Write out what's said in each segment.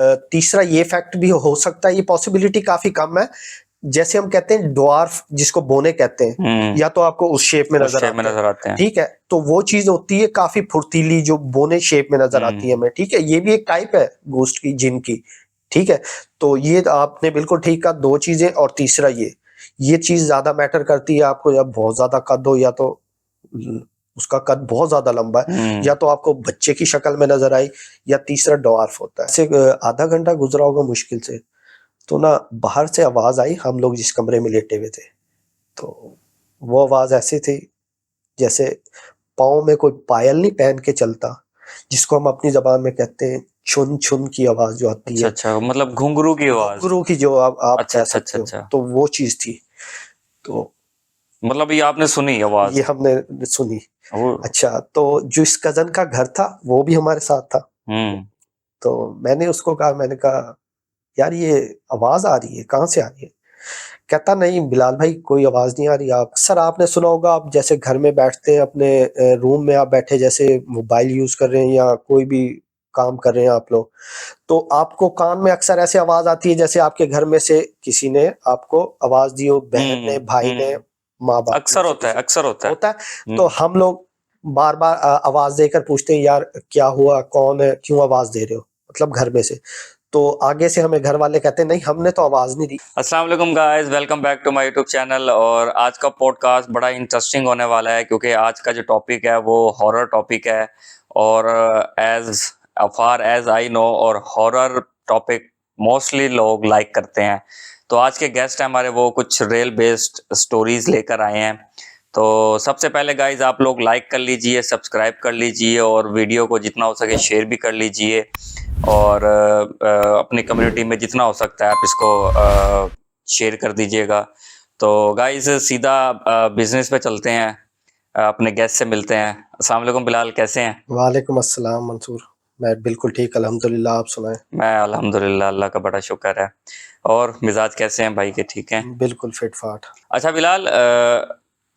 तीसरा ये फैक्ट भी हो सकता है, ये पॉसिबिलिटी काफी कम है। जैसे हम कहते हैं ड्वार्फ जिसको बोने कहते हैं, या तो आपको उस शेप में उस नजर शेप में आते नजर हैं, आते हैं। ठीक है, तो वो चीज होती है काफी फुर्तीली, जो बोने शेप में नजर आती है हमें, ठीक है, ये भी एक टाइप है घोस्ट की, जिन की, ठीक है। तो ये आपने बिल्कुल ठीक कहा, दो चीजें, और तीसरा ये चीज ज्यादा मैटर करती है आपको, जब बहुत ज्यादा कद हो, या तो उसका कद बहुत ज्यादा लंबा है, या तो आपको बच्चे की शक्ल में नजर आई, या तीसरा डॉर्फ होता है। ऐसे आधा घंटा गुजरा होगा मुश्किल से, तो ना बाहर से आवाज आई, हम लोग जिस कमरे में लेटे हुए थे, तो वो आवाज ऐसी थी जैसे पाँव में कोई पायल नहीं पहन के चलता, जिसको हम अपनी जबान में कहते हैं छुन छुन की आवाज जो आती अच्छा है, अच्छा, मतलब घुंघरू की आवाज। घुंघरू की, जो आप अच्छा कह अच्छा अच्छा सकते हो, अच्छा, तो वो चीज थी। तो मतलब ये आपने सुनी ये आवाज? हमने सुनी। वो अच्छा, तो जो इस कजन का घर था वो भी हमारे साथ था, तो मैंने उसको कहा, मैंने कहा यार ये आवाज आ रही है, कहाँ से आ रही है? कहता नहीं बिलाल भाई, कोई आवाज नहीं आ रही। आप सर, आपने सुना होगा, आप जैसे घर में बैठते हैं, अपने रूम में आप बैठे, जैसे मोबाइल यूज कर रहे हैं या कोई भी काम कर रहे हैं आप लोग, तो आपको कान में अक्सर ऐसे आवाज आती है जैसे आपके घर में से किसी ने आपको आवाज दी हो, बहन ने, भाई ने, माँ बाप में अक्सर से होता है, किसी अक्सर होता है। होता है। तो हम लोग बार बार आवाज देकर पूछते हैं, यार क्या हुआ, कौन है, क्यों आवाज दे रहे हो, मतलब घर में से। तो आगे से हमें घर वाले कहते हैं नहीं, हमने तो आवाज नहीं दी। अस्सलाम वालेकुम guys, welcome back to my YouTube channel. और आज का पॉडकास्ट बड़ा इंटरेस्टिंग होने वाला है, क्योंकि आज का जो टॉपिक है वो हॉरर टॉपिक है। और as far as I know, और हॉरर टॉपिक मोस्टली लोग लाइक करते हैं। तो आज के गेस्ट हैं हमारे, वो कुछ रियल बेस्ड स्टोरीज लेकर आए हैं। तो सबसे पहले गाइज आप लोग लाइक कर लीजिए, सब्सक्राइब कर लीजिए, और वीडियो को जितना हो सके शेयर भी कर लीजिए। और अपनी कम्युनिटी में जितना हो सकता है आप इसको शेयर कर दीजिएगा। तो गाइज सीधा बिजनेस पे चलते हैं, अपने गेस्ट से मिलते हैं। अस्सलाम वालेकुम बिलाल, कैसे हैं? वालेकुम अस्सलाम मंसूर, मैं बिल्कुल ठीक, अल्हम्दुलिल्लाह, आप सुनाएं? मैं अल्हम्दुलिल्लाह, अल्लाह का बड़ा शुक्र है। और मिजाज कैसे हैं भाई के, ठीक हैं? बिल्कुल फिट फाट। अच्छा बिलाल,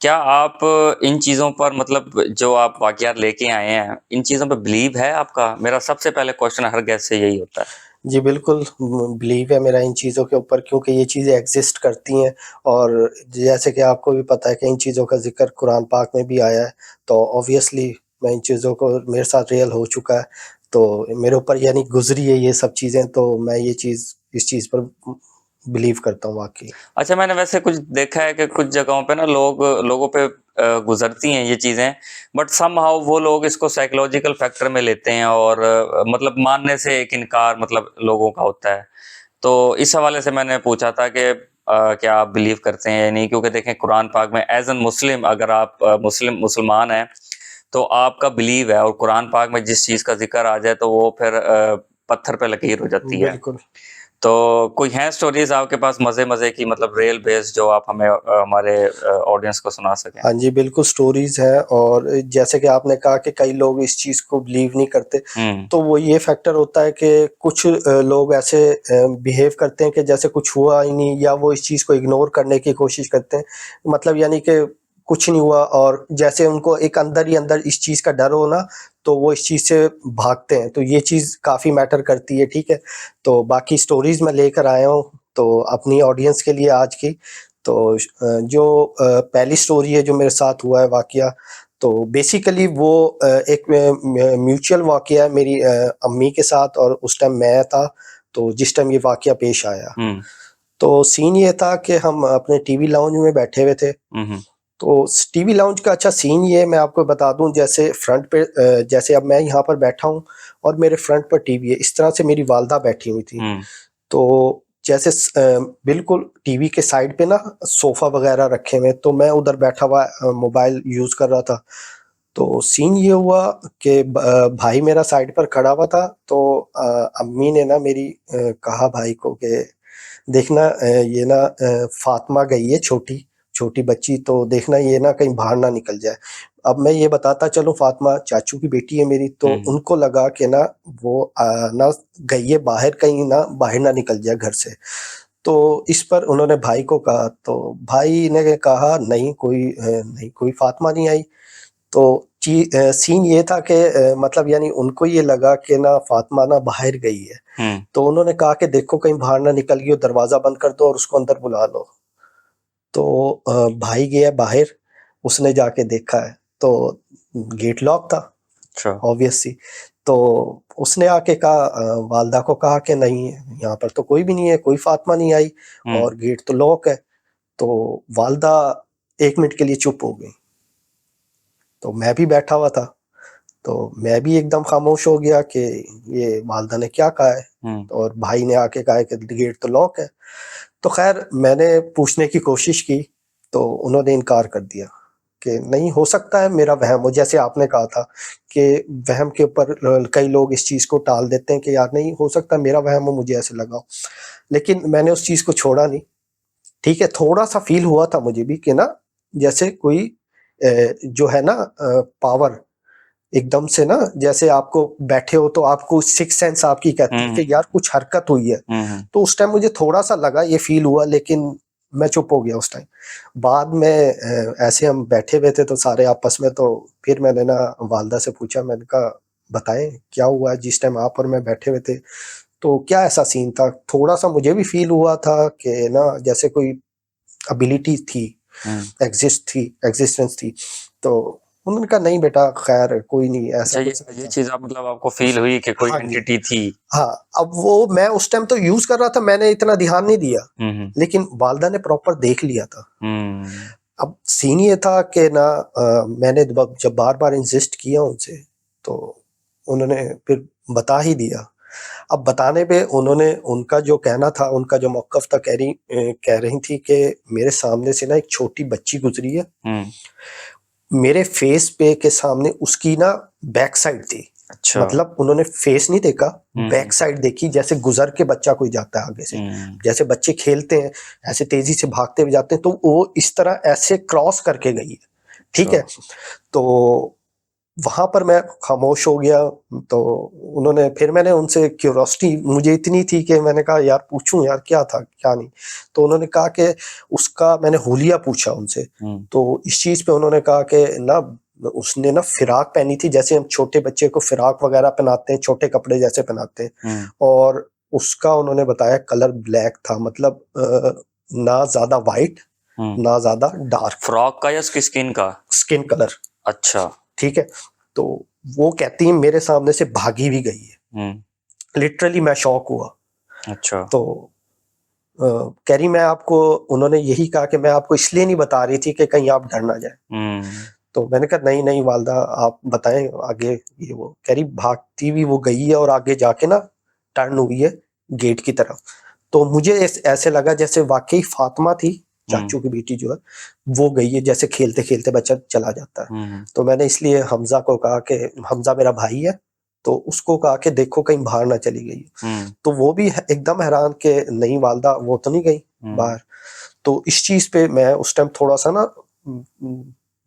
क्या आप इन चीज़ों पर, मतलब जो आप वाक़यात लेके आए हैं, इन चीज़ों पे बिलीव है आपका? मेरा सबसे पहले क्वेश्चन हर गेस्ट से यही होता है। जी बिल्कुल, बिलीव है मेरा इन चीज़ों के ऊपर, क्योंकि ये चीज़ें एग्ज़िस्ट करती हैं, और जैसे कि आपको भी पता है कि इन चीज़ों का ज़िक्र कुरान पाक में भी आया है, तो ऑब्वियसली मैं इन चीज़ों को, मेरे साथ रियल हो चुका है, तो मेरे ऊपर यानी गुज़री है ये सब चीज़ें, तो मैं ये चीज़, इस चीज़ पर बिलीव करता हूँ वाक़ई। अच्छा, मैंने वैसे कुछ देखा है कि कुछ जगहों पे ना लोगों पे गुजरती हैं ये चीज़ें, बट समहाउ वो लोग इसको साइकोलॉजिकल फैक्टर में लेते हैं, और मतलब मानने से एक इनकार मतलब लोगों का होता है। तो इस हवाले से मैंने पूछा था कि क्या आप बिलीव करते हैं या नहीं? क्योंकि देखें कुरान पाक में एज एन मुस्लिम, अगर आप मुसलमान हैं तो आपका बिलीव है, और कुरान पाक में जिस चीज़ का जिक्र आ जाए तो वो फिर पत्थर पे लकीर हो जाती है। बिल्कुल। तो कोई हैं स्टोरीज आपके पास मजे की, मतलब रियल बेस्ड, जो आप हमें हमारे ऑडियंस को सुना सकें? हाँ जी, बिल्कुल स्टोरीज़ हैं, और जैसे कि आपने कहा कि कई लोग इस चीज़ को बिलीव नहीं करते, तो वो ये फैक्टर होता है कि कुछ लोग ऐसे बिहेव करते हैं कि जैसे कुछ हुआ ही नहीं, या वो इस चीज़ को इग्नोर करने की कोशिश करते हैं। मतलब यानी कि कुछ नहीं हुआ, और जैसे उनको एक अंदर ही अंदर इस चीज़ का डर हो ना, तो वो इस चीज़ से भागते हैं। तो ये चीज़ काफ़ी मैटर करती है, ठीक है? तो बाकी स्टोरीज़ मैं लेकर आया हूँ, तो अपनी ऑडियंस के लिए आज की। तो जो पहली स्टोरी है जो मेरे साथ हुआ है वाक़या, तो बेसिकली वो एक म्यूचुअल वाक़या है मेरी अम्मी के साथ, और उस टाइम मैं था, तो जिस टाइम ये वाक़या पेश आया। तो सीन ये था कि हम अपने टीवी लाउंज में बैठे हुए थे। तो टीवी लाउंज का अच्छा सीन ये मैं आपको बता दूँ, जैसे फ्रंट पे जैसे अब मैं यहाँ पर बैठा हूँ, और मेरे फ्रंट पर टीवी है, इस तरह से मेरी वालदा बैठी हुई थी। तो जैसे बिल्कुल टीवी के साइड पे ना सोफ़ा वग़ैरह रखे हुए हैं, तो मैं उधर बैठा हुआ मोबाइल यूज़ कर रहा था। तो सीन ये हुआ कि भाई मेरा साइड पर खड़ा हुआ था, तो अम्मी ने ना मेरी कहा भाई को कि देखना, ये ना फ़ातिमा गई है, छोटी, छोटी बच्ची, तो देखना ये ना कहीं बाहर ना निकल जाए। अब मैं ये बताता चलूँ, फ़ातिमा चाचू की बेटी है मेरी, तो उनको लगा कि ना वो ना गई है बाहर, कहीं ना बाहर ना निकल जाए घर से। तो इस पर उन्होंने भाई को कहा, तो भाई ने कहा नहीं, कोई नहीं, कोई फ़ातिमा नहीं आई। तो सीन ये था कि मतलब यानी उनको ये लगा कि ना फातिमा ना बाहर गई है, तो उन्होंने कहा कि देखो कहीं बाहर ना निकल गई हो, दरवाज़ा बंद कर दो और उसको अंदर बुला लो। तो भाई गया बाहर, उसने जाके देखा है, तो गेट लॉक था, अच्छा। ऑब्वियस सी। तो उसने आके कहा वालिदा को कहा कि नहीं, यहाँ पर तो कोई भी नहीं है, कोई फातिमा नहीं आई और गेट तो लॉक है। तो वालिदा 1 मिनट के लिए चुप हो गई। तो मैं भी बैठा हुआ था, तो मैं भी एकदम खामोश हो गया कि ये वालिदा ने क्या कहा है, और भाई ने आके कहा है कि गेट तो लॉक है। तो खैर मैंने पूछने की कोशिश की, तो उन्होंने इनकार कर दिया कि नहीं, हो सकता है मेरा वहम हो, जैसे आपने कहा था कि वहम के ऊपर कई लोग इस चीज़ को टाल देते हैं कि यार नहीं हो सकता मेरा वहम हो, मुझे ऐसे लगा हो। लेकिन मैंने उस चीज़ को छोड़ा नहीं। ठीक है, थोड़ा-सा फ़ील हुआ था मुझे भी कि ना जैसे कोई जो है ना पावर एकदम से ना, जैसे आपको बैठे हो तो आपको सिक्स्थ सेंस आपकी कहती है कि यार कुछ हरकत हुई है। तो उस टाइम मुझे थोड़ा-सा लगा, ये फ़ील हुआ, लेकिन मैं चुप हो गया उस टाइम। बाद में ऐसे हम बैठे हुए थे तो सारे आपस में, तो फिर मैंने ना वालिदा से पूछा, मैंने कहा बताएँ क्या हुआ है जिस टाइम आप और मैं बैठे हुए थे? तो क्या ऐसा सीन था? थोड़ा-सा मुझे भी फ़ील हुआ था कि ना जैसे कोई एबिलिटी थी, एग्जिस्टेंस थी। तो उन्होंने कहा नहीं बेटा, खैर कोई नहीं, ऐसा अच्छा, कुछ नहीं ये था। चीज़ आप मतलब आपको फ़ील हुई कि कोई हाँ जी। एंटिटी थी? हाँ, अब वो मैं उस टाइम तो यूज़ कर रहा था, मैंने इतना ध्यान नहीं दिया, लेकिन वालिदा ने प्रॉपर देख लिया था। अब सीन ये था कि ना मैंने जब बार-बार इंसिस्ट किया उनसे, तो उन्होंने फिर बता ही दिया। अब बताने पे उन्होंने, उनका जो कहना था, उनका जो मौक़िफ़ था, कह रही थी कि मेरे सामने से ना एक छोटी बच्ची गुज़री है। मेरे फेस पे के सामने उसकी ना बैक साइड थी। अच्छा। मतलब उन्होंने फेस नहीं देखा, बैक साइड देखी, जैसे गुज़र के बच्चा कोई जाता है आगे से। जैसे बच्चे खेलते हैं, ऐसे तेज़ी से भागते हुए जाते हैं, तो वो इस तरह ऐसे क्रॉस करके गई है। ठीक है? तो वहाँ पर मैं खामोश हो गया। तो उन्होंने, फिर मैंने उनसे क्यूरियोसिटी मुझे इतनी थी कि मैंने कहा यार पूछूँ यार क्या था, क्या नहीं? तो उन्होंने कहा कि उसका, मैंने हुलिया पूछा उनसे, तो इस चीज़ पे उन्होंने कहा कि ना उसने ना फ़िराक पहनी थी, जैसे हम छोटे बच्चे को फ़िराक वग़ैरह पहनाते हैं, छोटे कपड़े जैसे पहनाते हैं, और उसका उन्होंने बताया कलर ब्लैक था, मतलब ना ज़्यादा व्हाइट, ना ज़्यादा डार्क। फ्रॉक का या उसकी स्किन का? Skin colour. अच्छा। ठीक है? तो वो कहती है मेरे सामने से भागी भी गई है। लिटरली मैं शॉक हुआ। अच्छा। तो कह रही मैं आपको, उन्होंने यही कहा कि मैं आपको इसलिए नहीं बता रही थी कि कहीं आप डर ना जाएँ। तो मैंने कहा नहीं, नहीं वालिदा आप बताएँ आगे, ये वो। कह रही भागती हुई वो गई है और आगे जाके ना टर्न हुई है गेट की तरफ। तो मुझे ऐसे लगा जैसे वाक़ई फातिमा थी, चाचू की बेटी जो है, वो गई है, जैसे खेलते-खेलते बच्चा चला जाता है। तो मैंने इसलिए हमज़ा को कहा कि हमज़ा मेरा भाई है, तो उसको कहा कि देखो कहीं बाहर ना चली गई। तो वो भी एकदम हैरान कि नहीं वालिदा वो तो नहीं गई बाहर। तो इस चीज़ पे मैं उस टाइम थोड़ा-सा ना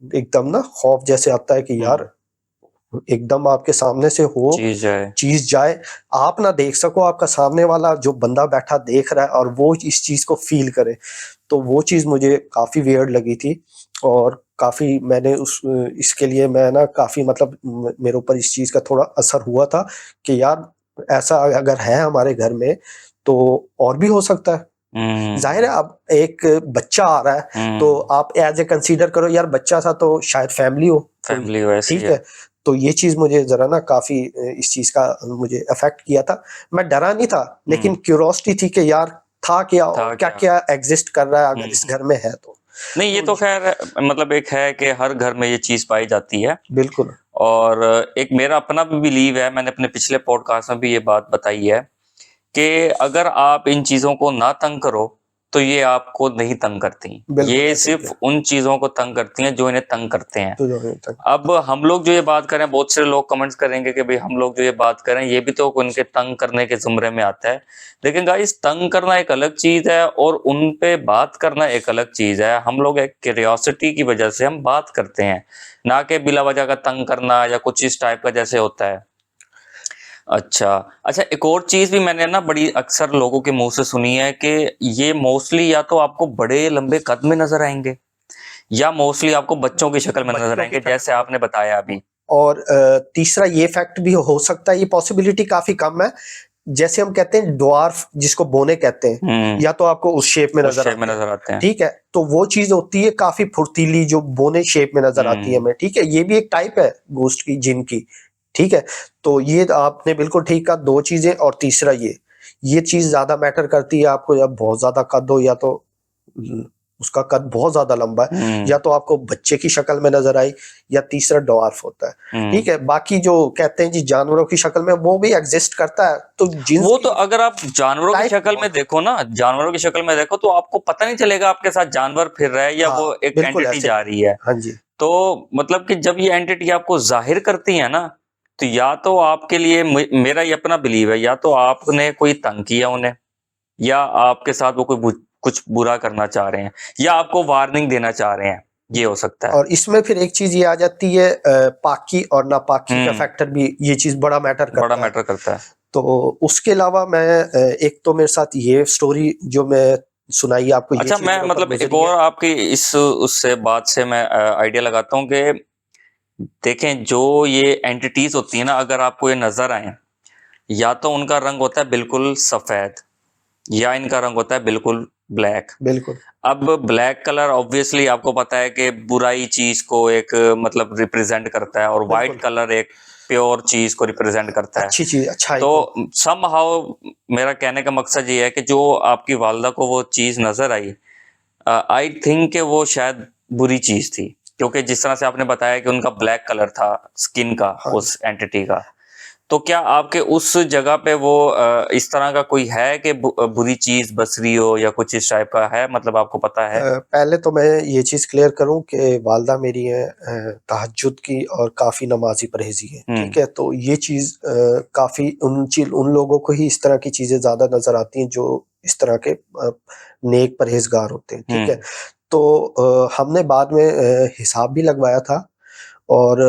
एकदम ना खौफ जैसे आता है कि यार एकदम आपके सामने से हो, चीज़ जाए, आप ना देख सको, आपका सामने वाला जो बंदा बैठा देख रहा है और वो इस चीज़ को फ़ील करे। तो वो चीज़ मुझे काफ़ी वियर्ड लगी थी, और काफ़ी मैंने इसके लिए मैं ना काफ़ी, मतलब मेरे ऊपर इस चीज़ का थोड़ा असर हुआ था कि यार ऐसा अगर है हमारे घर में, तो और भी हो सकता है। ज़ाहिर है अब एक बच्चा आ रहा है, तो आप एज़ ए कंसीडर करो यार बच्चा था तो शायद फैमिली हो कोई, ठीक है? तो ये चीज़ मुझे ज़रा ना काफ़ी इस चीज़ का मुझे अफ़ेक्ट किया था। मैं डरा नहीं था, लेकिन क्यूरियोसिटी थी कि यार था क्या, क्या-क्या एग्ज़िस्ट कर रहा है अगर इस घर में है तो। नहीं, ये तो ख़ैर मतलब एक है कि हर घर में ये चीज़ पाई जाती है। बिल्कुल। और एक मेरा अपना भी बिलीव है, मैंने अपने पिछले पॉडकास्ट में भी ये बात बताई है कि अगर आप इन चीज़ों को ना तंग करो, तो ये आपको नहीं तंग करती। बिल्कुल, ये ऐसे ही सिर्फ़ है। उन चीज़ों को तंग करती हैं जो इन्हें तंग करते हैं। तो जो है तक अब हम लोग जो ये बात कर रहे हैं, बहुत से लोग कमेंट्स करेंगे कि भई हम लोग जो ये बात कर रहे हैं, ये भी तो उनके तंग करने के ज़ुमरे में आता है। लेकिन गाइस, तंग करना एक अलग चीज़ है और उन पे बात करना एक अलग चीज़ है। हम लोग एक क्यूरियोसिटी की वजह से हम बात करते हैं, ना कि बिला वजह का तंग करना या कुछ इस टाइप का जैसे होता है। अच्छा, एक और चीज़ भी मैंने ना बड़ी अक्सर लोगों के मुँह से सुनी है कि ये मोस्टली या तो आपको बड़े लंबे कद में नज़र आएँगे, या मोस्टली आपको बच्चों की शक्ल में नजर बच्चों की आएंगे शक्ल जैसे में। आपने बताया अभी। और तीसरा ये फैक्ट भी हो सकता है, ये पॉसिबिलिटी काफी कम है, जैसे हम कहते हैं ड्वार्फ जिसको बोने कहते हैं, या तो आपको उस शेप में उस नजर शेप में आते हैं, नजर आते हैं। ठीक है, तो वो चीज होती है काफी फुर्तीली जो बोने शेप में नजर आती है हमें, ठीक है, ये भी एक टाइप है घोस्ट की, जिन की, ठीक है। तो ये आपने बिल्कुल ठीक कहा, दो चीजें, और तीसरा ये चीज ज्यादा मैटर करती है आपको, जब बहुत ज्यादा कद हो, या तो उसका कद बहुत ज्यादा लंबा है, या तो आपको बच्चे की शक्ल में नजर आई, या तीसरा डॉर्फ होता है, ठीक है। बाकी जो कहते हैं जी जानवरों की शक्ल में, वो भी एग्जिस्ट करता है, तो जिन्स वो तो की अगर आप जानवरों की टाइप शक्ल में बहुत देखो ना, जानवरों की शक्ल में देखो तो आपको पता नहीं चलेगा आपके साथ जानवर फिर रहा है या हाँ वो एक बिल्कुल एंटिटी ऐसे, जा रही है। हाँ जी, तो मतलब कि जब ये एंटिटी आपको जाहिर करती है ना, तो या तो आपके लिए मेरा ये अपना बिलीव है, या तो आपने कोई तंग किया उन्हें, या आपके साथ वो कोई कुछ बुरा करना चाह रहे हैं, या आपको वार्निंग देना चाह रहे हैं, ये हो सकता है। और इसमें फिर एक चीज ये आ जाती है, पाकी और नापाकी का फैक्टर भी, ये चीज बड़ा मैटर बड़ा करता है। मैटर करता है। तो उसके अलावा मैं एक तो मेरे साथ ये स्टोरी जो मैं सुनाई आपको, ये अच्छा, चीज मैं मेरे ऊपर मतलब एक गुजरी है। और आपकी इस उससे बात से मैं आइडिया लगाता हूँ कि देखें, जो ये एंटिटीज होती है ना, अगर आपको ये नजर आए, या तो उनका रंग होता है बिल्कुल सफेद, या इनका रंग होता है बिल्कुल ब्लैक। बिल्कुल अब ब्लैक कलर ऑब्वियसली आपको पता है कि बुराई चीज को एक मतलब रिप्रेजेंट करता है, और व्हाइट बिल्कुल, कलर एक प्योर चीज को रिप्रेजेंट करता है। अच्छी चीज, अच्छाई तो को, समहाउ मेरा कहने का मकसद ये है कि जो आपकी वालदा को वो चीज नजर आई, आई थिंक कि वो शायद बुरी चीज थी, क्योंकि जिस तरह से आपने बताया कि उनका ब्लैक कलर था स्किन का, हाँ जी। उस एंटिटी का। तो क्या आपके उस जगह पे वो इस तरह का कोई है कि बुरी चीज बस रही हो, या कुछ इस टाइप का है, मतलब आपको पता है? पहले तो मैं ये चीज़ क्लियर करूँ कि वालदा मेरी हैं तहज्जुद की और काफ़ी नमाज़ी परहेज़ी हैं, ठीक है? तो ये चीज़ काफ़ी उन लोगों को ही इस तरह की चीज़ें ज़्यादा नज़र आती हैं जो इस तरह के नेक परहेज़गार होते हैं, ठीक है? तो हमने बाद में हिसाब भी लगवाया था, और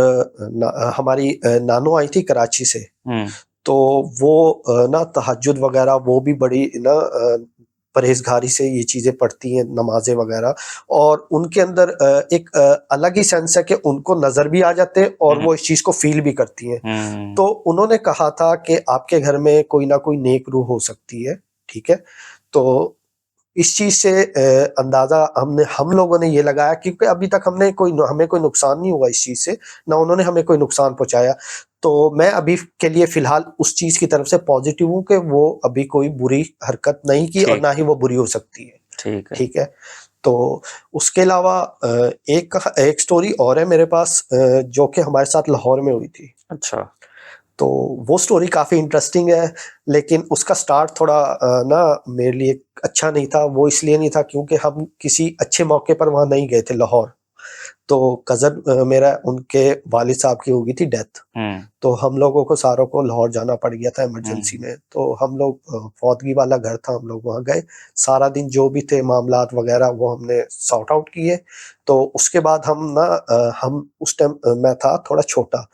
हमारी नानो आई थी कराची से, तो वो ना तहज्जुद वगैरह वो भी बड़ी ना परहेज़गारी से ये चीज़ें पढ़ती हैं, नमाज़ें वगैरह, और उनके अंदर एक अलग ही सेंस है कि उनको नज़र भी आ जाते हैं और वो इस चीज़ को फ़ील भी करती हैं। तो उन्होंने कहा था कि आपके घर में कोई ना कोई नेक रूह हो सकती है, ठीक है? तो इस चीज़ से अंदाज़ा हम लोगों ने ये लगाया, क्योंकि अभी तक हमें कोई नुकसान नहीं हुआ इस चीज़ से, ना उन्होंने हमें कोई नुकसान पहुँचाया। तो मैं अभी के लिए फ़िलहाल उस चीज़ की तरफ से पॉज़िटिव हूँ कि वो अभी कोई बुरी हरकत नहीं की, और ठीक ना ही वो बुरी हो सकती है, ठीक है। ठीक है? तो उसके अलावा एक स्टोरी और है मेरे पास, जो कि हमारे साथ लाहौर में हुई थी। अच्छा। तो वो स्टोरी काफ़ी इंटरेस्टिंग है, लेकिन उसका स्टार्ट थोड़ा ना मेरे लिए अच्छा नहीं था। वो इसलिए नहीं था क्योंकि हम किसी अच्छे मौके पर वहाँ नहीं गए थे लाहौर। तो कज़न मेरा, उनके वालिद साहब की हो गई थी डेथ। तो हम लोगों को सारों को लाहौर जाना पड़ गया था इमरजेंसी में। तो हम लोग फौतगी वाला घर था, हम लोग वहाँ गए। सारा दिन जो भी थे मामलात वग़ैरह वो हमने सॉर्ट आउट किए। तो उसके बाद हम उस टाइम मैं था थोड़ा छोटा।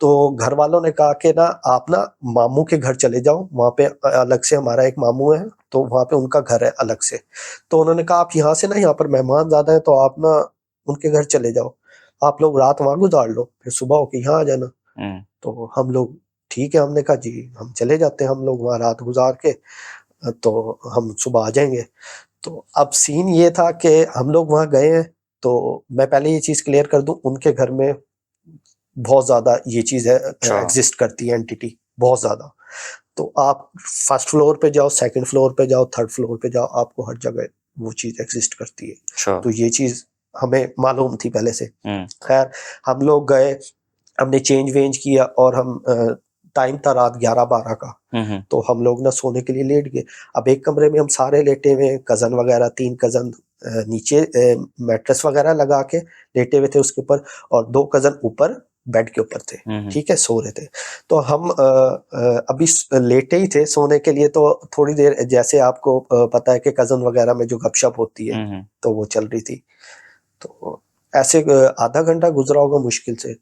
तो घर वालों ने कहा कि ना आप ना मामू के घर चले जाओ, वहाँ पे अलग से हमारा एक मामू है, तो वहाँ पे उनका घर है अलग से। तो उन्होंने कहा आप यहाँ से ना, यहाँ पर मेहमान ज़्यादा हैं, तो आप ना उनके घर चले जाओ। आप लोग रात वहाँ गुज़ार लो, फिर सुबह होके यहाँ आ जाना। तो हम लोग ठीक है, हमने कहा जी हम चले जाते हैं, हम लोग वहाँ रात गुज़ार के तो हम सुबह आ जाएँगे। तो अब सीन ये था कि हम लोग वहाँ गए हैं, तो मैं पहले ये चीज़ क्लियर कर दूँ, उनके घर में बहुत ज़्यादा ये चीज़ है, अच्छा। एग्ज़िस्ट करती है एंटिटी, बहुत ज़्यादा। तो आप फर्स्ट फ्लोर पे जाओ, सेकंड फ्लोर पे जाओ, थर्ड फ्लोर पे जाओ, आपको हर जगह वो चीज़ एग्ज़िस्ट करती है। अच्छा। तो ये चीज़ हमें मालूम थी पहले से। ख़ैर हम लोग गए, हमने चेंज-वेंज किया, और टाइम था रात 11-12 का। तो हम लोग ना सोने के लिए लेट गए। अब एक कमरे में हम सारे लेटे हुए हैं, कज़न वगैरह 3 कज़न नीचे मैट्रेस वगैरह लगा के लेटे हुए थे उसके ऊपर, और 2 कज़न ऊपर बेड के ऊपर थे, ठीक है, सो रहे थे। तो हम अभी लेटे ही थे सोने के लिए, तो थोड़ी देर जैसे आपको पता है कि कज़न वगैरह में जो गपशप होती है, तो वो चल रही थी। तो ऐसे आधा घंटा गुज़रा होगा मुश्किल से,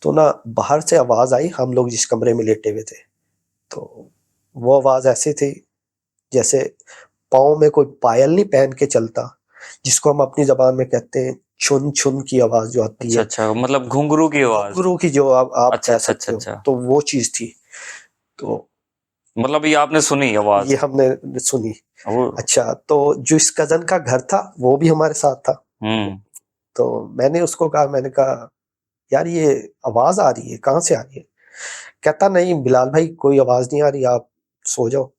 तो ना बाहर से आवाज़ आई, हम लोग जिस कमरे में लेटे हुए थे। तो वो आवाज़ ऐसी थी जैसे पाँव में कोई पायल नहीं पहन के चलता, जिसको हम अपनी ज़बान में कहते हैं छुन छुन की आवाज जो आती अच्छा है, अच्छा, मतलब घुंघरू की आवाज। घुंघरू की जो आप अच्छा कह अच्छा अच्छा सकते हो, अच्छा, तो वो चीज थी। तो मतलब ये आपने सुनी ये आवाज? हमने सुनी। वो अच्छा, तो जो इस कजन का घर था वो भी हमारे साथ था। हम्म तो मैंने उसको कहा, मैंने कहा यार ये आवाज आ रही है, कहाँ से आ रही है? कहता नहीं बिलाल भाई, कोई आवाज नहीं आ रही, आप सो जाओ।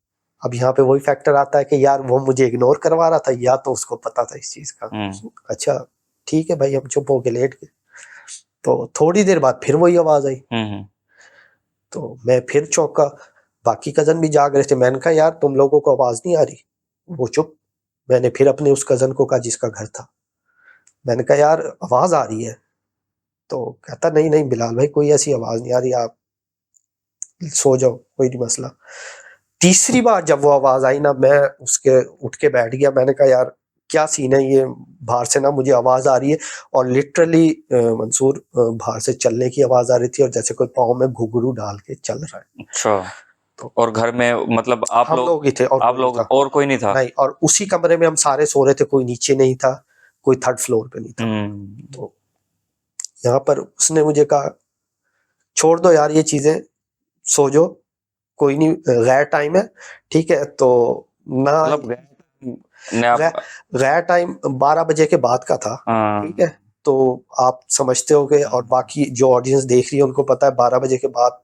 अब यहाँ पे वही फैक्टर आता है कि यार वो मुझे इग्नोर करवा रहा था या तो उसको पता था इस चीज का। हम्म अच्छा ठीक है भाई, हम चुप होके लेट गए। तो थोड़ी देर बाद फिर वही आवाज आई। हम्म तो मैं फिर चौंका, बाकी कजन भी जाग रहे थे। मैंने कहा यार तुम लोगों को आवाज नहीं आ रही? वो चुप। मैंने फिर अपने उस कजन को कहा जिसका घर था, मैंने कहा यार आवाज आ रही है? तो कहता नहीं नहीं बिलाल भाई, कोई ऐसी आवाज नहीं आ रही, आप सो जाओ, कोई नहीं मसला। तीसरी बार जब वो आवाज आई ना, मैं उसके उठ के बैठ गया। मैंने कहा यार क्या सीन है ये, बाहर से ना मुझे आवाज आ रही है। और लिटरली मंसूर, बाहर से चलने की आवाज आ रही थी और जैसे कोई पाँव में घुंघरू डाल के चल रहा है। अच्छा। तो और घर में मतलब हम लोग ही थे और आप कोई नहीं लोग था। और कोई नहीं था? नहीं, और उसी कमरे में हम सारे सो रहे थे, कोई नीचे नहीं था, कोई थर्ड फ्लोर पे नहीं था। हम्म तो यहाँ पर उसने मुझे कहा छोड़ दो यार ये चीजें, सो जाओ, कोई नहीं, गैर टाइम है, ठीक है। तो ना, मतलब ने आप गैर टाइम 12 बजे के बाद का था, ठीक है। तो आप समझते हो, और बाकी जो ऑडियंस देख रही है उनको पता है 12 बजे के बाद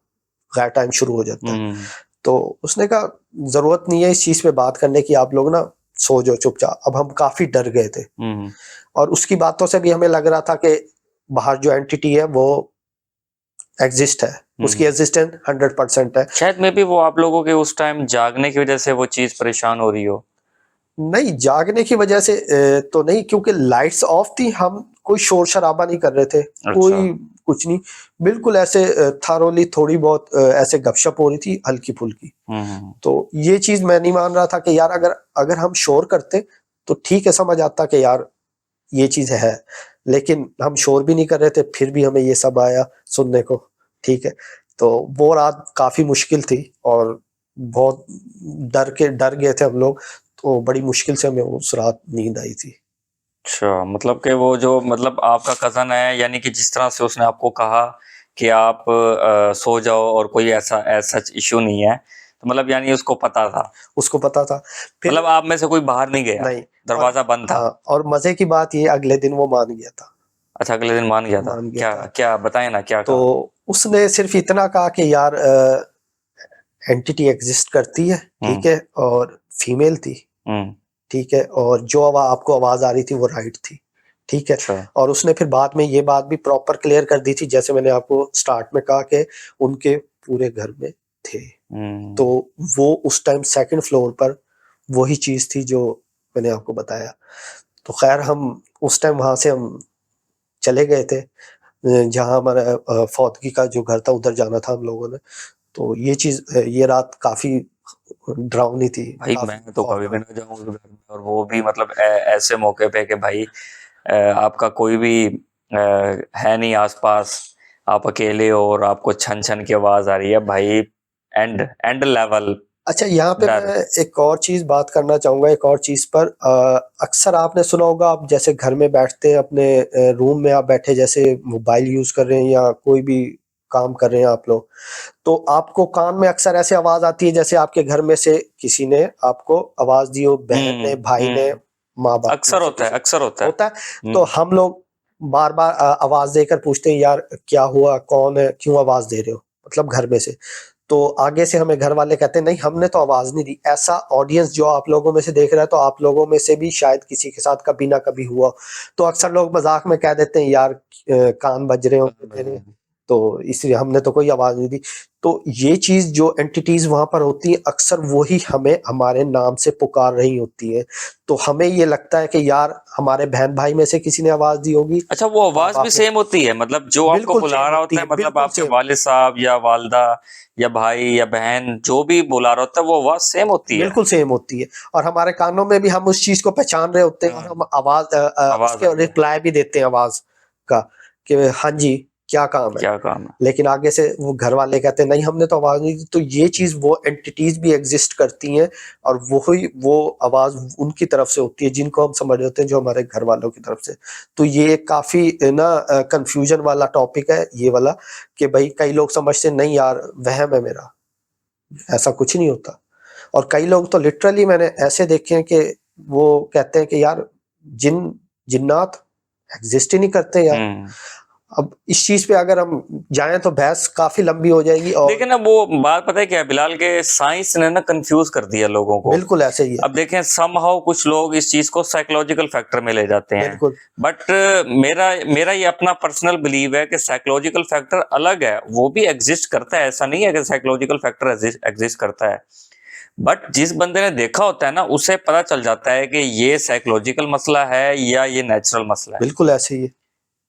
गैर टाइम शुरू हो जाता है। तो उसने कहा जरूरत नहीं है इस चीज पे बात करने की, आप लोग ना सो जाओ चुपचाप। अब हम काफी डर गए थे और उसकी बातों से भी हमें लग रहा था कि बाहर जो एंटिटी है वो एग्जिस्ट है, उसकी एग्जिस्टेंस 100% है। शायद मे बी वो आप लोगों के उस टाइम जागने की वजह से वो चीज परेशान हो रही हो। नहीं, जागने की वजह से तो नहीं, क्योंकि लाइट्स ऑफ थी, हम कोई शोर शराबा नहीं कर रहे थे। अच्छा। कोई कुछ नहीं, बिल्कुल ऐसे थारोली थोड़ी बहुत ऐसे गपशप हो रही थी हल्की फुल्की। तो ये चीज मैं नहीं मान रहा था कि यार अगर अगर हम शोर करते तो ठीक है, समझ आता कि यार ये चीज है, लेकिन हम शोर भी नहीं कर रहे थे, फिर भी हमें ये सब आया सुनने को, ठीक है। तो वो रात काफी मुश्किल थी और बहुत डर गए थे हम लोग। तो बड़ी मुश्किल से हमें उस रात नींद आई थी। अच्छा, मतलब कि वो जो मतलब आपका कज़न है, यानी कि जिस तरह से उसने आपको कहा कि आप सो जाओ और कोई ऐसा एज़ सच इश्यू नहीं है, तो मतलब यानी उसको पता था। उसको पता था। फिर मतलब आप में से कोई बाहर नहीं गया, नहीं, और दरवाज़ा बंद था। हाँ, और मजे की बात ये, अगले दिन वो मान गया था। अच्छा, अगले दिन मान गया था। मान गया क्या था। क्या बताएं ना, क्या तो कहा? उसने सिर्फ इतना कहा कि यार एंटिटी एग्जिस्ट करती है, ठीक है, और फीमेल थी, ठीक है, और जो आपको आवाज आ रही थी वो राइट थी, ठीक है। अच्छा। और उसने फिर बाद में ये बात भी प्रॉपर क्लियर कर दी थी, जैसे मैंने आपको स्टार्ट में कहा कि उनके पूरे घर में थे। तो वो उस टाइम सेकंड फ्लोर पर वही चीज थी जो मैंने आपको बताया। तो खैर हम उस टाइम वहां से हम चले गए थे, जहाँ हमारा फौतगी का जो घर था उधर जाना था हम लोगों ने। तो ये चीज, ये रात काफी डरावनी थी। भाई काफी मैं तो कभी भी ना जाऊं उस घर में, और वो भी मतलब ऐसे मौके पे कि भाई आपका कोई भी है नहीं आसपास, आप अकेले हो और आपको छन छन की आवाज आ रही है भाई। एंड एंड लेवल अच्छा, यहाँ पे डर। मैं एक और चीज बात करना चाहूंगा, एक और चीज पर। अक्सर आपने सुना होगा, आप जैसे घर में बैठते हैं अपने रूम में, आप बैठे जैसे मोबाइल यूज कर रहे हैं या कोई भी काम कर रहे हैं आप लोग, तो आपको कान में अक्सर ऐसे आवाज आती है जैसे आपके घर में से किसी ने आपको आवाज दी हो, बहन ने, भाई ने, माँ बाप में अक्सर से होता है, किसी अक्सर होता है। होता है। तो हम लोग बार बार आवाज देकर पूछते हैं यार क्या हुआ, कौन है, क्यों आवाज दे रहे हो, मतलब घर में से। तो आगे से हमें घर वाले कहते हैं नहीं हमने तो आवाज नहीं दी। ऐसा ऑडियंस जो आप लोगों में से देख रहा है, तो आप लोगों में से भी शायद किसी के साथ कभी ना कभी हुआ। तो अक्सर लोग मजाक में कह देते हैं यार कान बज रहे होंगे तेरे, तो इसलिए हमने तो कोई आवाज नहीं दी। तो ये चीज जो एंटिटीज वहां पर होती है, अक्सर वही हमें हमारे नाम से पुकार रही होती है। तो हमें ये लगता है कि यार हमारे बहन भाई में से किसी ने आवाज दी होगी। अच्छा, वो आवाज भी सेम होती है, मतलब जो आपको बिल्कुल बुला सेम रहा होती होता है, है, मतलब बिल्कुल आपके सेम। वालिद साहब या वालदा या भाई या बहन, जो भी बुला रहा होता है वो आवाज सेम होती है। बिल्कुल सेम होती है, और हमारे कानों में भी हम उस चीज को पहचान रहे होते हैं और हम आवाज आवाज उसके आई है। रिप्लाई भी देते हैं आवाज का कि हाँ जी क्या काम है। क्या काम है। लेकिन आगे से वो घर वाले कहते हैं नहीं हमने तो आवाज नहीं दी। तो ये चीज वो एंटिटीज भी एग्जिस्ट करती हैं और वो आवाज उनकी तरफ से होती है जिनको हम समझ होते हैं जो हमारे घर वालों की तरफ से। तो ये काफी ना कंफ्यूजन वाला टॉपिक है ये वाला, कि भाई कई लोग समझते नहीं यार वहम है मेरा, ऐसा कुछ नहीं होता। और कई लोग तो लिटरली मैंने ऐसे देखे हैं कि वो कहते हैं कि यार जिन्नात एग्जिस्ट ही नहीं करते यार। अब इस चीज पे अगर हम जाएं तो बहस काफी लंबी हो जाएगी। और देखिए ना वो बात पता है क्या है बिलाल, के साइंस ने ना कंफ्यूज कर दिया लोगों को। बिल्कुल ऐसे ही है। अब देखें समहाउ कुछ लोग इस चीज को साइकोलॉजिकल फैक्टर में ले जाते हैं, बिल्कुल। बट मेरा ये अपना पर्सनल बिलीव है कि साइकोलॉजिकल फैक्टर अलग है, वो भी एग्जिस्ट करता है, ऐसा नहीं है कि साइकोलॉजिकल फैक्टर एग्जिस्ट करता है। बट जिस बंदे ने देखा होता है ना उसे पता चल जाता है कि ये साइकोलॉजिकल मसला है या ये नेचुरल मसला है। बिल्कुल ऐसे ही है।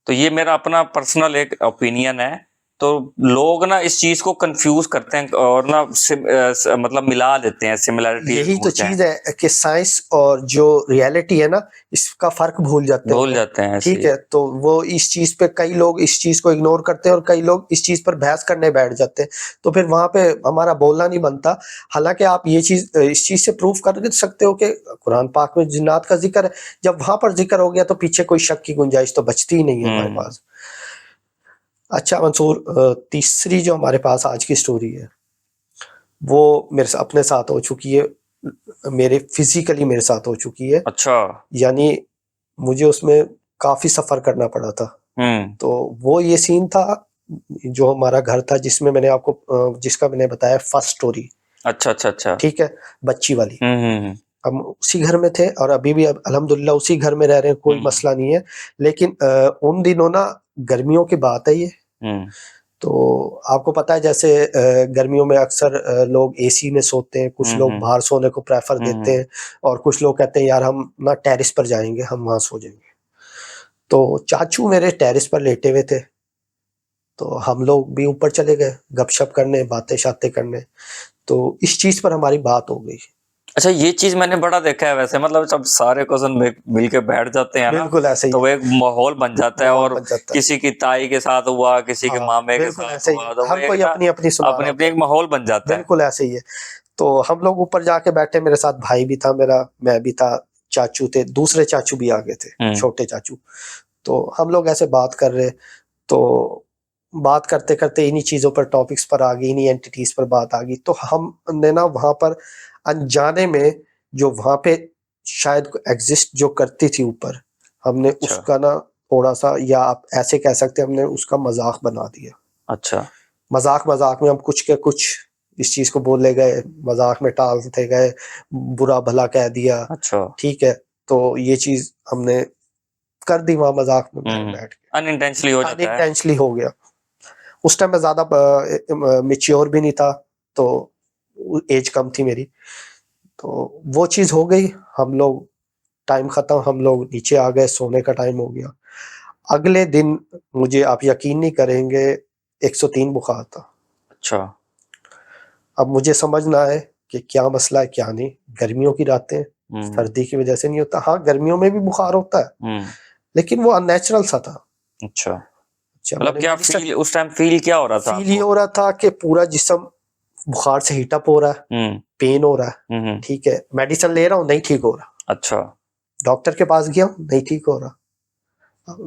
तो ये मेरा अपना पर्सनल एक ओपिनियन है। तो लोग ना इस चीज को कंफ्यूज करते हैं और ना मतलब मिला देते हैं, सिमिलरिटी यही तो चीज है कि साइंस और जो रियलिटी है ना इसका फर्क भूल जाते हैं। ठीक है, तो वो इस चीज पे कई लोग इस चीज को इग्नोर करते हैं और कई लोग इस चीज पर बहस करने बैठ जाते हैं। तो फिर वहां पे हमारा बोलना नहीं बनता। हालांकि आप ये चीज इस चीज से प्रूफ कर सकते हो कि कुरान पाक में जिन्नात का जिक्र है। जब वहां पर जिक्र हो गया तो पीछे कोई शक की गुंजाइश तो बचती ही नहीं है हमारे पास। अच्छा मंसूर, तीसरी जो हमारे पास आज की स्टोरी है वो मेरे अपने साथ हो चुकी है, मेरे फिजिकली मेरे साथ हो चुकी है। अच्छा। यानी मुझे उसमें काफी सफर करना पड़ा था। तो वो ये सीन था जो हमारा घर था जिसमें मैंने आपको जिसका मैंने बताया फर्स्ट स्टोरी। अच्छा। ठीक है, बच्ची वाली। हम उसी घर में थे और अभी भी अल्हम्दुलिल्लाह उसी घर में रह रहे हैं, कोई मसला नहीं है। लेकिन उन दिनों ना गर्मियों की बात है ये। तो आपको पता है जैसे गर्मियों में अक्सर लोग एसी में सोते हैं, कुछ लोग बाहर सोने को प्रेफर देते हैं और कुछ लोग कहते हैं यार हम ना टेरिस पर जाएंगे, हम वहां सो जाएंगे। तो चाचू मेरे टेरिस पर लेटे हुए थे, तो हम लोग भी ऊपर चले गए गपशप करने, बातें शातें करने। तो इस चीज पर हमारी बात हो गई। अच्छा, ये चीज मैंने बड़ा देखा है वैसे, मतलब जब सारे कजन मिलके बैठ जाते हैं ना बिल्कुल ऐसे ही तो वो एक माहौल बन जाता है। और जाता है। किसी की ताई के साथ हुआ, किसी के मामे के बिल्कुल साथ ऐसे ही हुआ, तो वो हर एक कोई ना अपनी अपनी सुना अपने रहा अपने होता एक माहौल बन है। जाता है। बिल्कुल ऐसे ही है। तो हम लोग ऊपर जाके बैठे, मेरे साथ भाई भी था मेरा, मैं भी था, चाचू थे, दूसरे चाचू भी आ गए थे, छोटे चाचू। तो हम लोग ऐसे बात कर रहे, तो बात करते करते इन्हीं चीजों पर, टॉपिक्स पर आ गई, इन्हीं एंटिटीज पर बात आ गई। तो हमने ना वहां पर अनजाने में जो वहां पे शायद एग्जिस्ट जो करती थी ऊपर, हमने उसका ना थोड़ा सा, या आप ऐसे कह सकते हैं हमने उसका मजाक बना दिया। अच्छा। मजाक में हम कुछ के कुछ इस चीज को बोले गए, मजाक में टालते गए, बुरा भला कह दिया। अच्छा। ठीक है, तो ये चीज हमने कर दी वहां मजाक में बैठ के। अनइंटेंशनली हो जाता है। अनइंटेंशनली हो गया। उस टाइम मैं ज्यादा मेच्योर भी नहीं था, तो एज कम थी मेरी। तो वो चीज हो गई, हम लोग टाइम खत्म, हम लोग नीचे आ गए, सोने का टाइम हो गया। अगले दिन मुझे आप यकीन नहीं करेंगे 103 बुखार था। अच्छा। अब मुझे समझ ना आए कि क्या मसला है क्या नहीं। गर्मियों की रातें, सर्दी की वजह से नहीं होता। हाँ गर्मियों में भी बुखार होता है, लेकिन वो अननेचुरल सा था। अच्छा, अच्छा, मतलब क्या फील उस टाइम फील क्या हो रहा था? फील ये हो रहा था कि पूरा जिस्म बुखार से हीट अप हो रहा है, पेन हो रहा है। ठीक है, मेडिसिन ले रहा हूँ, नहीं ठीक हो रहा। अच्छा। डॉक्टर के पास गया हूँ, नहीं ठीक हो रहा।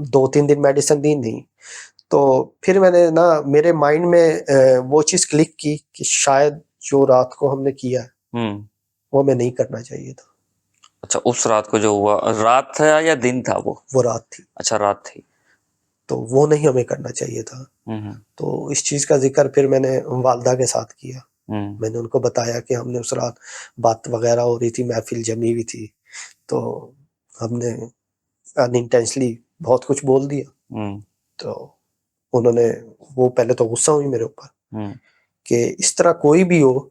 2-3 दिन मेडिसिन दी, नहीं। तो फिर मैंने ना मेरे माइंड में वो चीज क्लिक की कि शायद जो रात को हमने किया है वो हमें नहीं करना चाहिए था। अच्छा, उस रात को जो हुआ, रात था या दिन था वो रात थी। अच्छा, रात थी। तो वो नहीं हमें करना चाहिए था। तो इस चीज का जिक्र फिर मैंने वालदा के साथ किया। मैंने उनको बताया कि हमने उस रात बात वगैरह हो रही थी, महफिल जमी हुई थी, तो हमने अनइंटेंशनली बहुत कुछ बोल दिया। तो उन्होंने, वो पहले तो गुस्सा हुई मेरे ऊपर कि इस तरह कोई भी हो,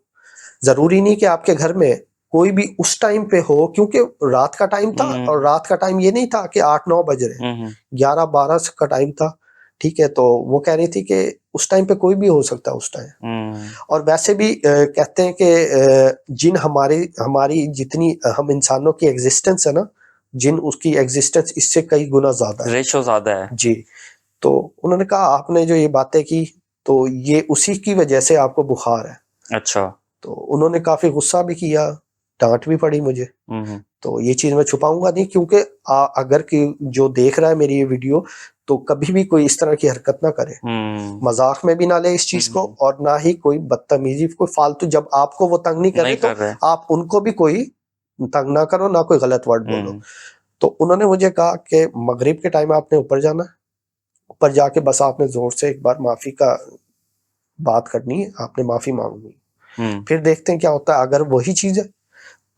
जरूरी नहीं कि आपके घर में कोई भी उस टाइम पे हो, क्योंकि रात का टाइम था। और रात का टाइम ये नहीं था कि 8-9 बज रहे, 11-12 का टाइम था। ठीक है, तो वो कह रही थी कि उस टाइम पे कोई भी हो सकता है उस टाइम। और वैसे भी कहते हैं कि जिन हमारी जितनी हम इंसानों की एग्जिस्टेंस है ना, जिन उसकी एग्जिस्टेंस इससे कई गुना ज्यादा है, रेशो ज्यादा है जी। तो उन्होंने कहा आपने जो ये बातें की तो ये उसी की वजह से आपको बुखार है। अच्छा। तो उन्होंने काफ़ी गुस्सा भी किया, डाँट भी पड़ी मुझे। तो ये चीज़ मैं छुपाऊँगा नहीं, क्योंकि अगर कि जो देख रहा है मेरी ये वीडियो, तो कभी भी कोई इस तरह की हरकत ना करे। मज़ाक में भी ना ले इस चीज़ को, और ना ही कोई बदतमीज़ी, कोई फालतू, जब आपको वो तंग नहीं करे नहीं तो कर रहे। आप उनको भी कोई तंग ना करो, ना कोई गलत वर्ड बोलो। तो उन्होंने मुझे कहा कि मगरिब के टाइम आपने ऊपर जाना है, ऊपर जाके बस आपने ज़ोर से एक बार माफ़ी का बात करनी है, आपने माफ़ी माँगनी है। फिर देखते हैं क्या होता है, अगर वही चीज़ है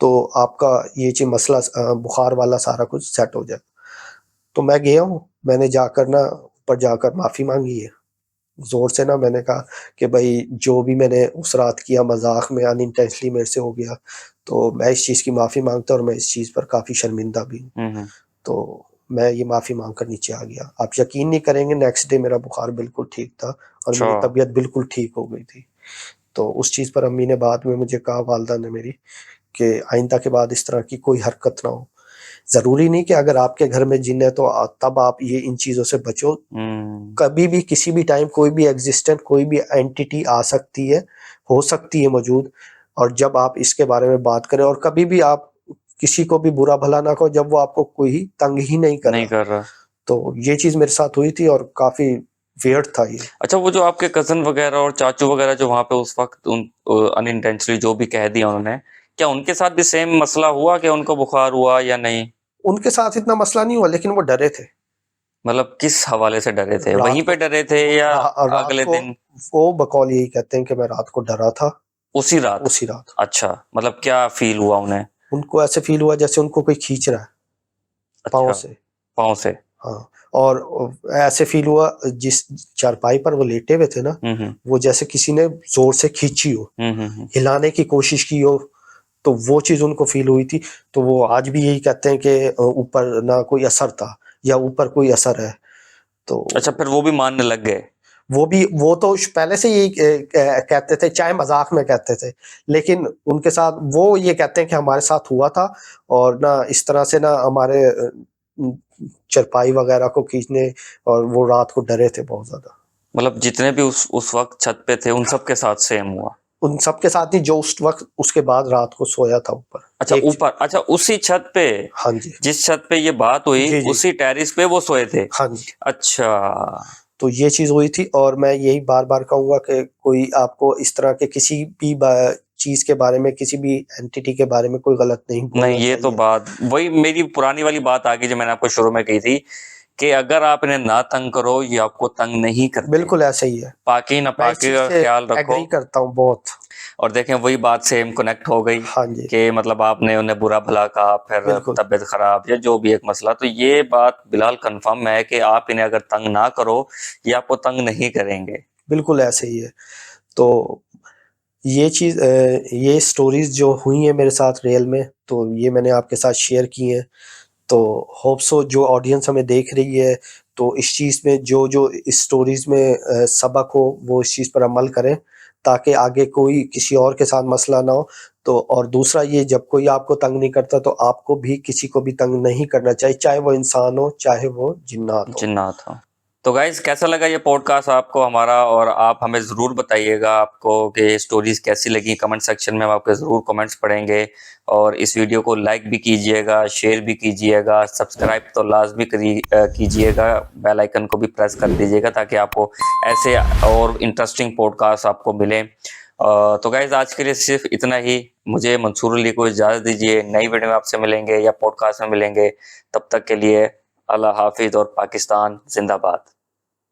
तो आपका ये जो मसला बुखार वाला सारा कुछ सेट हो जाए। तो मैं गया हूँ, मैंने जाकर ना ऊपर जाकर माफ़ी माँगी है। ज़ोर से ना मैंने कहा कि भई जो भी मैंने उस रात किया मज़ाक में, अनइंटेंशनली मेरे से हो गया, तो मैं इस चीज़ की माफ़ी माँगता हूँ और मैं इस चीज़ पर काफ़ी शर्मिंदा भी हूँ। तो मैं ये माफ़ी माँग कर नीचे आ गया। आप यकीन नहीं करेंगे, नेक्स्ट डे मेरा बुखार बिल्कुल ठीक था और मेरी अच्छा। तबीयत बिल्कुल ठीक हो गई थी। तो उस चीज़ पर अम्मी ने बाद में मुझे कहा, वालिदा ने मेरी, कि आइंदा के बाद इस तरह की कोई हरकत ना हो। ज़रूरी नहीं कि अगर आपके घर में जिन है तो तब आप ये इन चीज़ों से बचो। कभी भी किसी भी टाइम कोई भी एग्जिस्टेंट, कोई भी एंटिटी आ सकती है, हो सकती है मौजूद, और जब आप इसके बारे में बात करें, और कभी भी आप किसी को भी बुरा भला ना कहो जब वो आपको कोई तंग ही नहीं कर नहीं रहा। कर रहा। तो ये चीज़ मेरे साथ हुई थी और काफ़ी वियर्ड था ये। अच्छा, वो जो आपके कज़न वग़ैरह और चाचू वग़ैरह जो वहाँ पे उस वक़्त अनइंटेंशनली जो भी कह दिया उन्होंने, क्या उनके साथ भी सेम मसला हुआ कि उनको बुखार हुआ या नहीं? उनके साथ इतना मसला नहीं हुआ, लेकिन वो डरे थे। मतलब किस हवाले से डरे थे? रात वहीं को पे डरे थे वो या रात अगले को दिन? वो बकौल यही कहते हैं कि मैं रात को डरा था, उसी रात? उसी रात। अच्छा, मतलब क्या फ़ील हुआ उन्हें? उनको ऐसे फ़ील हुआ जैसे उनको कोई खींच रहा है, पाँव अच्छा, से। पाँव से। हाँ, और ऐसे फ़ील हुआ जिस चारपाई पर वो लेटे हुए थे ना, हुँ। वो जैसे किसी ने ज़ोर से खींची हो, हुँ। हिलाने की कोशिश की हो, तो वो चीज़ उनको फ़ील हुई थी। तो वो आज भी यही कहते हैं कि ऊपर ना कोई असर था, या ऊपर कोई असर है। अच्छा, तो फिर वो भी मानने लग गए? वो तो पहले से यही कहते थे, चाहे मज़ाक में कहते थे। लेकिन उनके साथ वो ये कहते हैं कि हमारे साथ हुआ था, और ना इस तरह से ना हमारे उम, चारपाई वग़ैरह को खींचने, और वो रात को डरे थे बहुत ज़्यादा। मतलब जितने भी उस वक़्त छत पे थे, उन सब के साथ सेम हुआ? उन सब के साथ नहीं, जो उस वक़्त उसके बाद रात को सोया था ऊपर। अच्छा, एक ऊपर, अच्छा उसी छत पे? हाँ जी। जिस छत पे ये बात हुई, जी, जी। उसी टेरेस पे वो सोए थे? हाँ जी। अच्छा। तो ये चीज़ हुई थी, और मैं यही बार-बार कहूँगा कि कोई आपको इस तरह के किसी भी चीज़ के बारे में, किसी भी एंटिटी के बारे में कोई गलत नहीं नहीं, बोलना ये तो चाहिए। बात वही मेरी पुरानी वाली बात आ गई जो मैंने आपको शुरू में कही थी कि अगर आप इन्हें ना तंग करो, ये आपको तंग नहीं करते। बिल्कुल ऐसा ही है। पाकी मैं इस नापाकी चीज़ का से ख़्याल रखो। एग्री करता हूँ बहुत। और देखें वही बात सेम कनेक्ट हो गई हाँ जी, कि मतलब आपने उन्हें बुरा भला कहा, फिर बिल्कुल, तबीयत ख़राब या जो भी एक मसला, तो ये बात बिल्कुल कन्फर्म है कि आप इन्हें अगर तंग ना करो, ये आपको तंग नहीं करेंगे। बिल्कुल ऐसे ही है। तो ये चीज़ ये स्टोरीज़ जो हुई हैं मेरे साथ रियल में, तो ये मैंने आपके साथ शेयर की हैं। तो होप सो जो ऑडियंस हमें देख रही है, तो इस चीज़ में जो इस स्टोरीज़ में सबक हो, वो इस चीज़ पर अमल करें, ताकि आगे कोई किसी और के साथ मसला ना हो। तो और दूसरा ये, जब कोई आपको तंग नहीं करता तो आपको भी किसी को भी तंग नहीं करना चाहिए, चाहे वो इंसान हो, चाहे वो जिन्नात हो। जिन्नात हो। तो गाइज़ कैसा लगा ये पॉडकास्ट आपको हमारा, और आप हमें ज़रूर बताइएगा आपको कि स्टोरीज़ कैसी लगी, कमेंट सेक्शन में हम आपके ज़रूर कमेंट्स पढ़ेंगे। और इस वीडियो को लाइक भी कीजिएगा, शेयर भी कीजिएगा, सब्सक्राइब तो लाज़मी कीजिएगा, बेल आइकन को भी प्रेस कर दीजिएगा ताकि आपको ऐसे और इंटरेस्टिंग पॉडकास्ट आपको मिलें। तो गाइज़ आज के लिए सिर्फ़ इतना ही। मुझे मंसूर अली को इजाज़त दीजिए, नई वीडियो में आपसे मिलेंगे या पॉडकास्ट में मिलेंगे। तब तक के लिए अल्लाह हाफ़िज़ और पाकिस्तान ज़िंदाबाद।